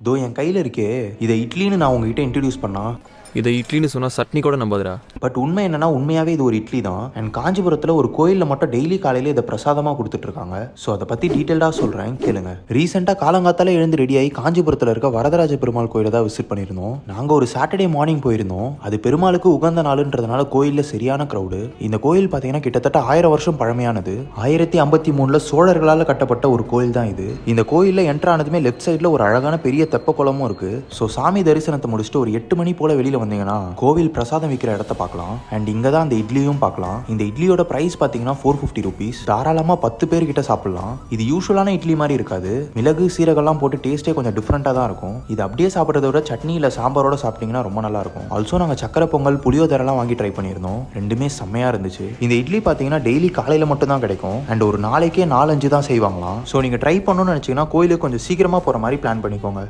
தோ என் கையில் இருக்கே, இதை இட்லின்னு நான் உங்ககிட்ட இன்ட்ரடியூஸ் பண்ணா, இதை இட்லின்னு சொன்னால் சட்னி கூட நம்பாதுடா. பட் உண்மை என்னன்னா உண்மையாகவே இது ஒரு இட்லி தான். அண்ட் காஞ்சிபுரத்தில் ஒரு கோயிலில் மட்டும் டெய்லி காலையில் இதை பிரசாதமாக கொடுத்துட்டு இருக்காங்க. ஸோ அதை பற்றி டீட்டெயிலாக சொல்கிறேன் கேளுங்க. ரீசெண்டாக காலங்காத்தால எழுந்து ரெடியாகி காஞ்சிபுரத்தில் இருக்க வரதராஜ பெருமாள் கோயிலை தான் விசிட் பண்ணியிருந்தோம். நாங்கள் ஒரு சாட்டர்டே மார்னிங் போயிருந்தோம். அது பெருமாளுக்கு உகந்த நாளுன்றதுனால கோயிலில் சரியான க்ரௌடு. இந்த கோயில் பார்த்தீங்கன்னா கிட்டத்தட்ட 1000 வருஷம் பழமையானது. 1053 சோழர்களால் கட்டப்பட்ட ஒரு கோயில் தான் இது. இந்த கோயிலில் என்ட்ரு ஆனதுமே லெஃப்ட் சைடில் ஒரு அழகான பெரிய தெப்ப குளமும் இருக்கு. ஸோ சாமி தரிசனத்தை முடிச்சுட்டு ஒரு 8 மணி போல வெளியில் வந்தீங்கன்னா கோவில் பிரசாதம் விற்கிற இடத்த பார்க்கலாம். அண்ட் இங்கே தான் அந்த இட்லியும் பார்க்கலாம். இந்த இட்லியோட பிரைஸ் பார்த்தீங்கன்னா 450 ருபீஸ். தாராளமாக 10 பேர் கிட்ட சாப்பிடலாம். இது யூஸ்வலான இட்லி மாதிரி இருக்காது. மிளகு சீரகெல்லாம் போட்டு டேஸ்ட்டே கொஞ்சம் டிஃப்ரெண்ட்டாக தான் இருக்கும். இது அப்படியே சாப்பிட்றத விட சட்னி இல்லை சாம்பாரோட சாப்பிட்டீங்கன்னா ரொம்ப நல்லா இருக்கும். ஆல்சோ நாங்கள் சக்கரை பொங்கல் புளியோதரெல்லாம் வாங்கி ட்ரை பண்ணியிருந்தோம். ரெண்டுமே செம்மையாக இருந்துச்சு. இந்த இட்லி பார்த்தீங்கன்னா டெய்லி காலையில் மட்டும் தான் கிடைக்கும். அண்ட் ஒரு நாளைக்கே 4-5 தான் செய்வாங்களாம். ஸோ நீங்கள் ட்ரை பண்ணணும்னு நினச்சிங்கன்னா கோயிலுக்கு கொஞ்சம் சீக்கிரமாக போகிற மாதிரி பிளான் பண்ணிக்கோங்க.